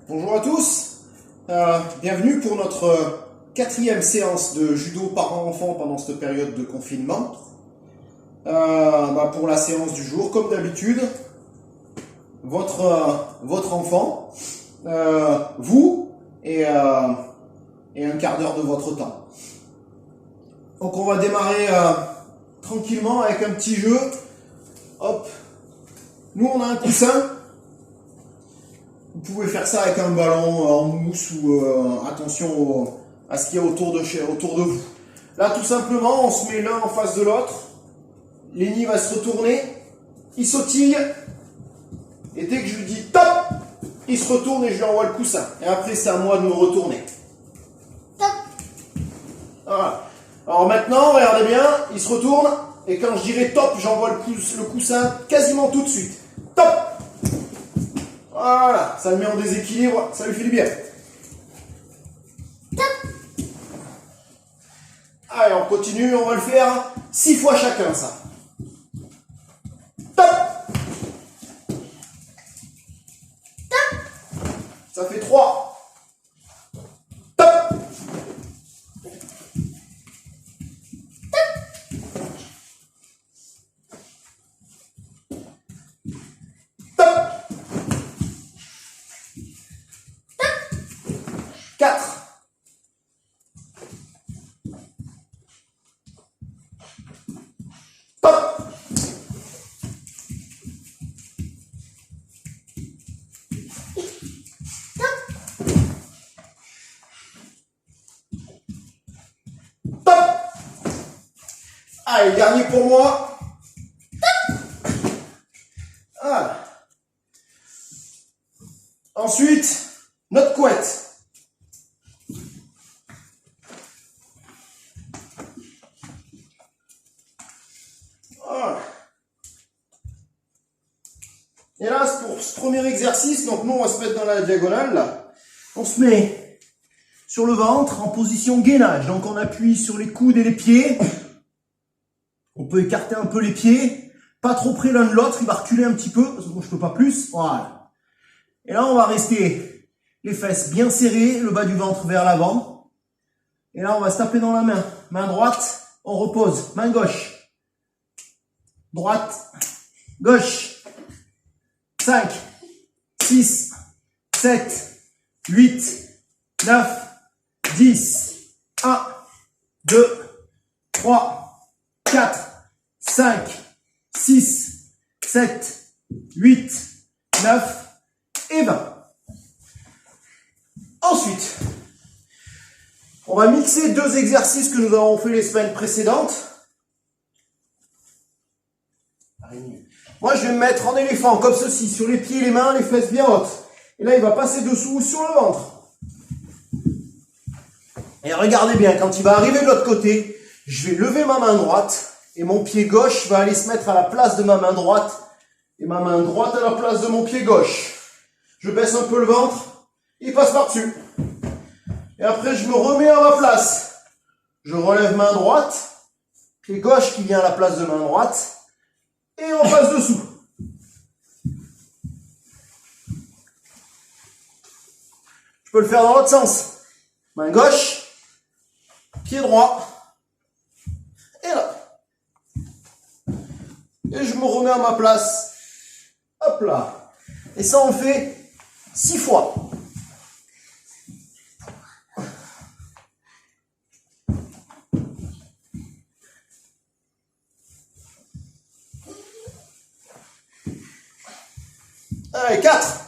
Bonjour à tous, bienvenue pour notre quatrième séance de judo parents-enfants pendant cette période de confinement. Pour la séance du jour, comme d'habitude, votre enfant, vous et un quart d'heure de votre temps. Donc on va démarrer tranquillement avec un petit jeu. Hop, nous on a un coussin. Vous pouvez faire ça avec un ballon en mousse ou attention à ce qu'il y a autour de vous. Là, tout simplement, on se met l'un en face de l'autre. Lenny va se retourner. Il sautille. Et dès que je lui dis top, il se retourne et je lui envoie le coussin. Et après, c'est à moi de me retourner. Top. Voilà. Alors maintenant, regardez bien, il se retourne. Et quand je dirai top, j'envoie le coussin quasiment tout de suite. Top. Voilà, ça le met en déséquilibre, ça lui fait du bien. Allez, on continue, on va le faire 6 fois chacun, ça. Top. Top. Ça fait 3. Top. Top. 4. Top. 4. Top. Allez, dernier pour moi. Top. Voilà. Ensuite, notre couette. Voilà. Et là, pour ce premier exercice, donc nous on va se mettre dans la diagonale là. On se met sur le ventre en position gainage. Donc on appuie sur les coudes et les pieds. On peut écarter un peu les pieds, pas trop près l'un de l'autre, il va reculer un petit peu, parce que moi je peux pas plus. Voilà. Et là on va rester les fesses bien serrées, le bas du ventre vers l'avant. Et là on va se taper dans la main. Main droite, on repose. Main gauche. Droite, gauche. 5, 6, 7, 8, 9, 10. 1, 2, 3, 4, 5, 6, 7, 8, 9 et 20. Ensuite, on va mixer deux exercices que nous avons fait les semaines précédentes. Moi, je vais me mettre en éléphant, comme ceci, sur les pieds et les mains, les fesses bien hautes. Et là, il va passer dessous sur le ventre. Et regardez bien, quand il va arriver de l'autre côté, je vais lever ma main droite, et mon pied gauche va aller se mettre à la place de ma main droite, et ma main droite à la place de mon pied gauche. Je baisse un peu le ventre, il passe par-dessus. Et après, je me remets à ma place. Je relève main droite, pied gauche qui vient à la place de main droite, et on passe dessous. Je peux le faire dans l'autre sens. Main gauche, pied droit, et là. Et je me remets à ma place. Hop là. Et ça, on le fait 6 fois. Allez, 4.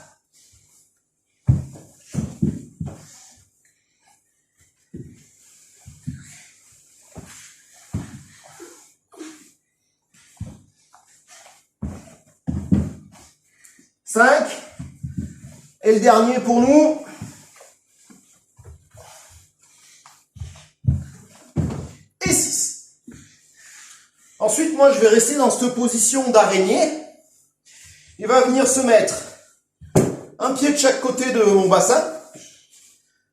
Cinq. Et le dernier pour nous. Et 6. Ensuite, moi, je vais rester dans cette position d'araignée. Il va venir se mettre un pied de chaque côté de mon bassin.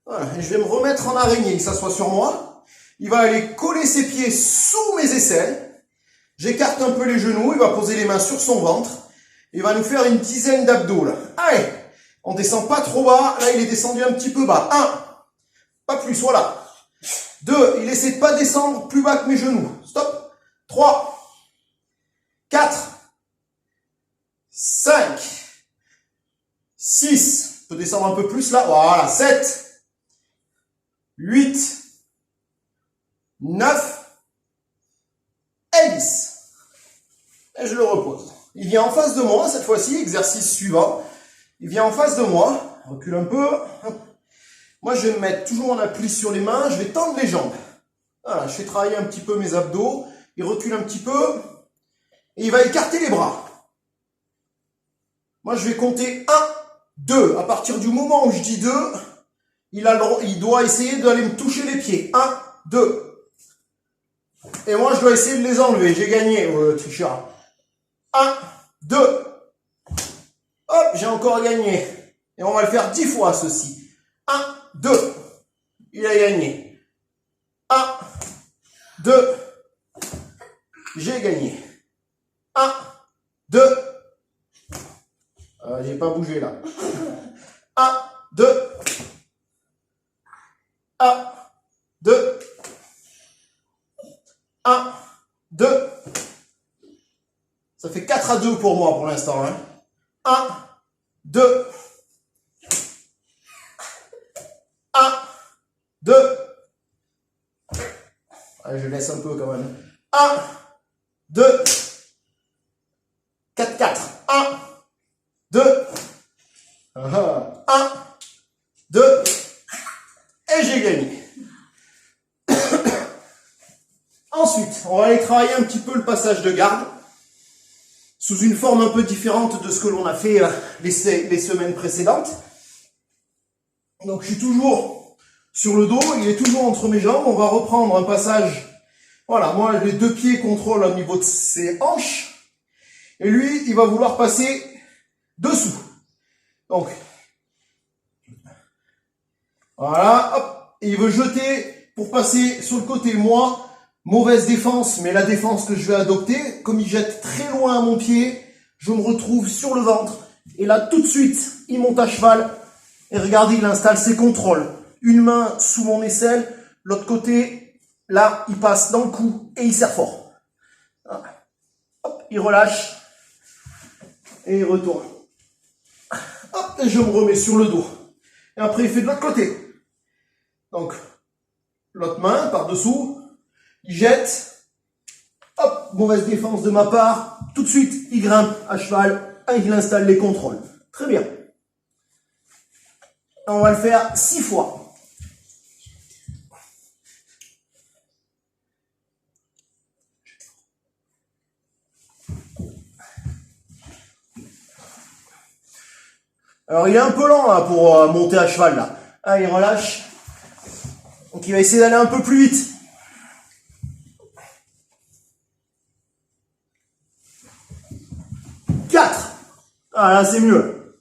Voilà, et je vais me remettre en araignée, que ça soit sur moi. Il va aller coller ses pieds sous mes aisselles. J'écarte un peu les genoux, il va poser les mains sur son ventre. Il va nous faire une dizaine d'abdos là. Allez, On descend pas trop bas. Là, il est descendu un petit peu bas. 1. Pas plus, voilà. 2. Il essaie de pas descendre plus bas que mes genoux. Stop. 3. 4. 5. 6. On peut descendre un peu plus là. Voilà. 7. 8. 9. Et 10. Et je le repose. Il vient en face de moi, cette fois-ci, exercice suivant. Il vient en face de moi. Recule un peu. Moi, je vais me mettre toujours en appui sur les mains. Je vais tendre les jambes. Voilà, je fais travailler un petit peu mes abdos. Il recule un petit peu. Et il va écarter les bras. Moi, je vais compter 1, 2. À partir du moment où je dis 2, il doit essayer d'aller me toucher les pieds. 1, 2. Et moi, je dois essayer de les enlever. J'ai gagné, tricheur. 1, 2. Hop, j'ai encore gagné. Et on va le faire 10 fois, ceci. 1, 2. Il a gagné. 1, 2. J'ai gagné. 1, 2. J'ai pas bougé là. 1, 2. 1, 2. 1, 2. Ça fait 4 à 2 pour moi pour l'instant. 1, 2. 1, 2. Allez, je laisse un peu quand même. 1, 2. 4, 4. 1, 2. 1, 2. Et j'ai gagné. Ensuite, on va aller travailler un petit peu le passage de garde. Sous une forme un peu différente de ce que l'on a fait les semaines précédentes. Donc je suis toujours sur le dos, il est toujours entre mes jambes. On va reprendre un passage. Voilà, moi les deux pieds contrôlent au niveau de ses hanches. Et lui, il va vouloir passer dessous. Donc, voilà, hop, et il veut jeter pour passer sur le côté. Moi, mauvaise défense, mais la défense que je vais adopter, comme il jette très loin à mon pied, je me retrouve sur le ventre. Et là, tout de suite, il monte à cheval. Et regardez, il installe ses contrôles. Une main sous mon aisselle, l'autre côté, là, il passe dans le cou et il serre fort. Hop, il relâche. Et il retourne. Hop, et je me remets sur le dos. Et après, il fait de l'autre côté. Donc, l'autre main, par-dessous. Il jette, hop, mauvaise défense de ma part, tout de suite, il grimpe à cheval, et il installe les contrôles. Très bien. On va le faire 6 fois. Alors, il est un peu lent là, pour monter à cheval. Là. Ah, il relâche. Donc, il va essayer d'aller un peu plus vite. 4. Ah là, c'est mieux.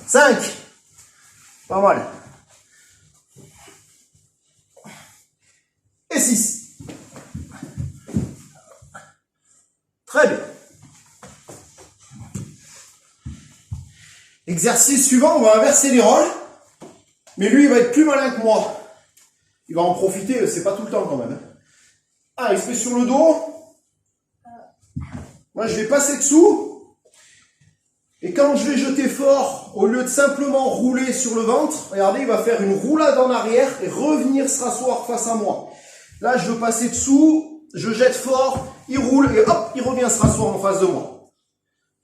5. Pas mal. Et 6. Très bien. Exercice suivant, on va inverser les rôles. Mais lui, il va être plus malin que moi. Il va en profiter, c'est pas tout le temps quand même. Ah, il se met sur le dos. Moi, je vais passer dessous. Et quand je vais jeter fort, au lieu de simplement rouler sur le ventre, regardez, il va faire une roulade en arrière et revenir se rasseoir face à moi. Là, je veux passer dessous, je jette fort, il roule et hop, il revient se rasseoir en face de moi.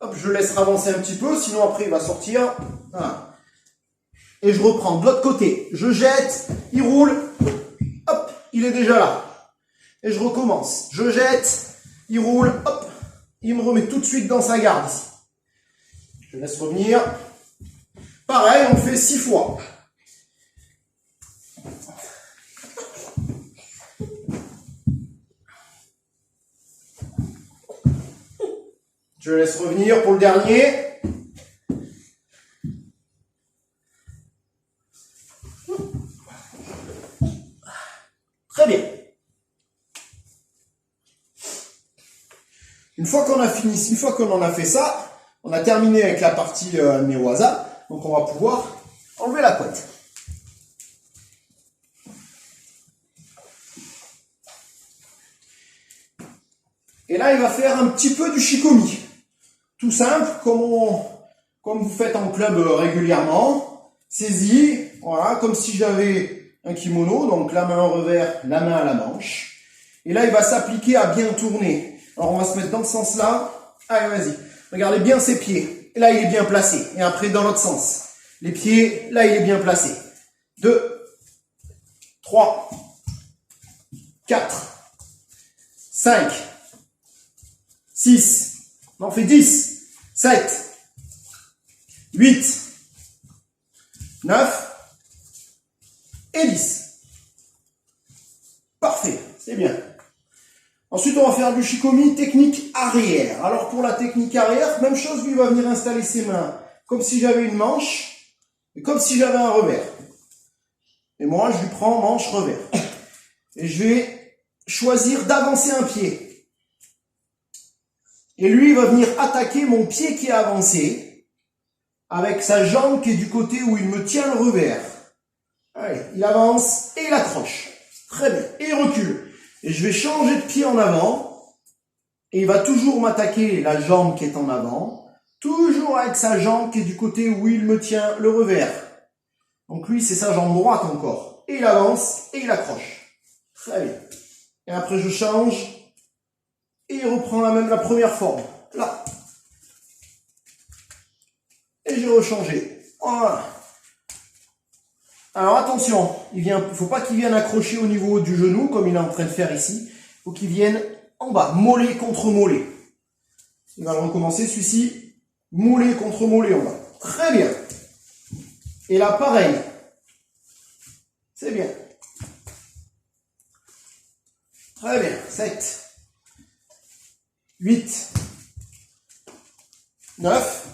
Hop, je le laisse avancer un petit peu, sinon après il va sortir. Voilà. Et je reprends de l'autre côté. Je jette, il roule, hop, il est déjà là. Et je recommence. Je jette, il roule, hop, il me remet tout de suite dans sa garde ici. Je laisse revenir. Pareil, on fait 6 fois. Je laisse revenir pour le dernier. Très bien. Une fois qu'on a fini, une fois qu'on en a fait ça, on a terminé avec la partie Newaza, donc on va pouvoir enlever la couette. Et là, il va faire un petit peu du shikomi. Tout simple, comme vous faites en club régulièrement. Saisie, voilà, comme si j'avais un kimono, donc la main en revers, la main à la manche. Et là, il va s'appliquer à bien tourner. Alors, on va se mettre dans ce sens-là. Allez, vas-y. Regardez bien ses pieds. Et là, il est bien placé. Et après, dans l'autre sens. Les pieds, là, il est bien placé. 2, 3, 4, 5, 6, on en fait 10, 7, 8, 9 et 10. Parfait, c'est bien. Ensuite, on va faire du shikomi technique arrière. Alors, pour la technique arrière, même chose, lui va venir installer ses mains comme si j'avais une manche et comme si j'avais un revers. Et moi, je lui prends manche-revers. Et je vais choisir d'avancer un pied. Et lui, il va venir attaquer mon pied qui est avancé avec sa jambe qui est du côté où il me tient le revers. Allez, il avance et il accroche. Très bien. Et il recule. Et je vais changer de pied en avant. Et il va toujours m'attaquer la jambe qui est en avant. Toujours avec sa jambe qui est du côté où il me tient le revers. Donc lui, c'est sa jambe droite encore. Et il avance et il accroche. Très bien. Et après, je change. Et il reprend la première forme. Là. Et j'ai rechangé. Voilà. Alors attention, il ne faut pas qu'il vienne accrocher au niveau du genou, comme il est en train de faire ici. Il faut qu'il vienne en bas, mollet contre mollet. Il va le recommencer, celui-ci, mollet contre mollet en bas. Très bien. Et là, pareil. C'est bien. Très bien. 7. 8, 9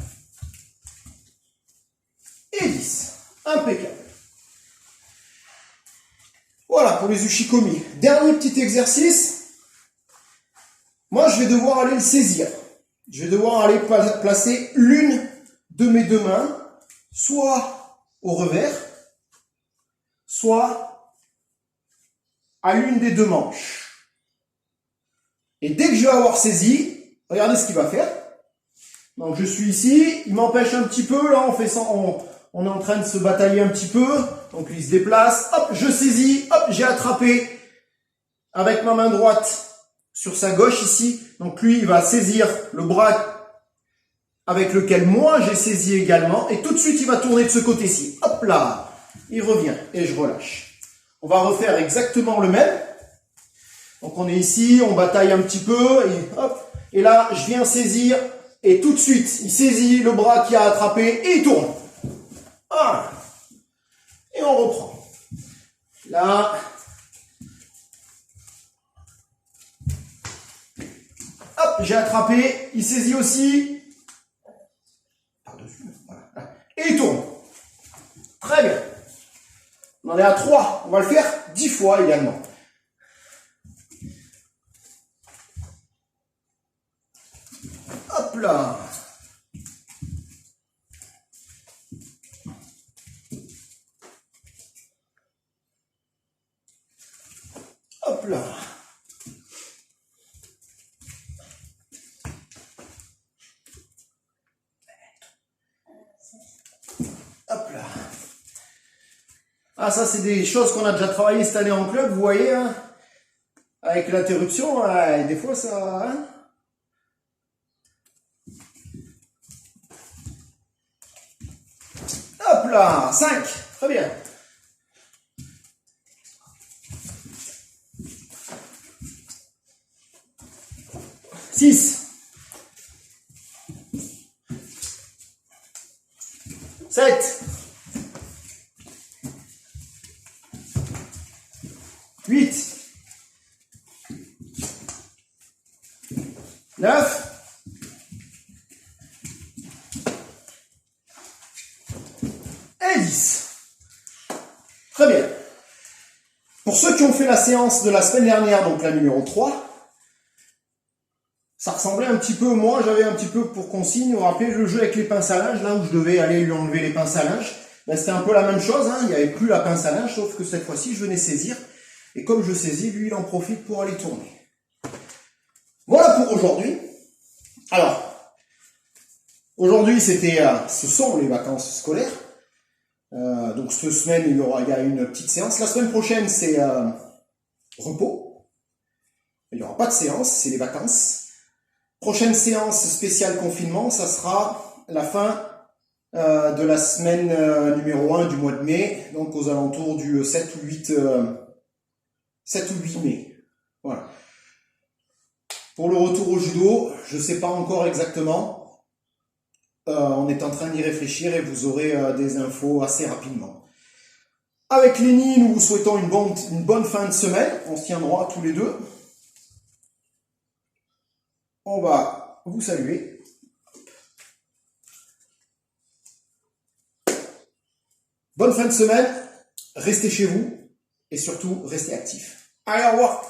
et 10. Impeccable. Voilà pour les ushikomi. Dernier petit exercice. Moi, je vais devoir aller le saisir. Je vais devoir aller placer l'une de mes deux mains, soit au revers, soit à l'une des deux manches. Et dès que je vais avoir saisi, regardez ce qu'il va faire. Donc je suis ici, il m'empêche un petit peu, là on fait ça, on est en train de se batailler un petit peu. Donc il se déplace, hop, je saisis, hop, j'ai attrapé avec ma main droite sur sa gauche ici. Donc lui, il va saisir le bras avec lequel moi j'ai saisi également. Et tout de suite, il va tourner de ce côté-ci. Hop là, il revient et je relâche. On va refaire exactement le même. Donc on est ici, on bataille un petit peu, et hop, et là je viens saisir, et tout de suite, il saisit le bras qui a attrapé, et il tourne. Voilà. Et on reprend. Là. Hop, j'ai attrapé, il saisit aussi. Par-dessus, voilà. Et il tourne. Très bien. On en est à 3, on va le faire 10 fois également. Hop là. Hop là. Hop là. Ah, ça, c'est des choses qu'on a déjà travaillé cette année en club, vous voyez, hein, avec l'interruption, des fois, ça... Hein. Hop là, 5, très bien. Six. 7. 8. 9. Et 10. Très bien. Pour ceux qui ont fait la séance de la semaine dernière, donc la numéro 3, Ça ressemblait un petit peu, moi j'avais un petit peu pour consigne, vous vous rappelez le jeu avec les pinces à linge, là où je devais aller lui enlever les pinces à linge. Ben, c'était un peu la même chose, hein. Il n'y avait plus la pince à linge, sauf que cette fois-ci je venais saisir. Et comme je saisis, lui il en profite pour aller tourner. Voilà pour aujourd'hui. Alors, aujourd'hui ce sont les vacances scolaires. Donc cette semaine il y a une petite séance. La semaine prochaine c'est repos. Il n'y aura pas de séance, c'est les vacances. Prochaine séance spéciale confinement, ça sera la fin de la semaine numéro 1 du mois de mai, donc aux alentours du 7 ou 8 mai. Voilà. Pour le retour au judo, je ne sais pas encore exactement. On est en train d'y réfléchir et vous aurez des infos assez rapidement. Avec Lenny, nous vous souhaitons une bonne fin de semaine. On se tient droit tous les deux. On va vous saluer. Bonne fin de semaine, restez chez vous et surtout restez actifs. Allez, au revoir.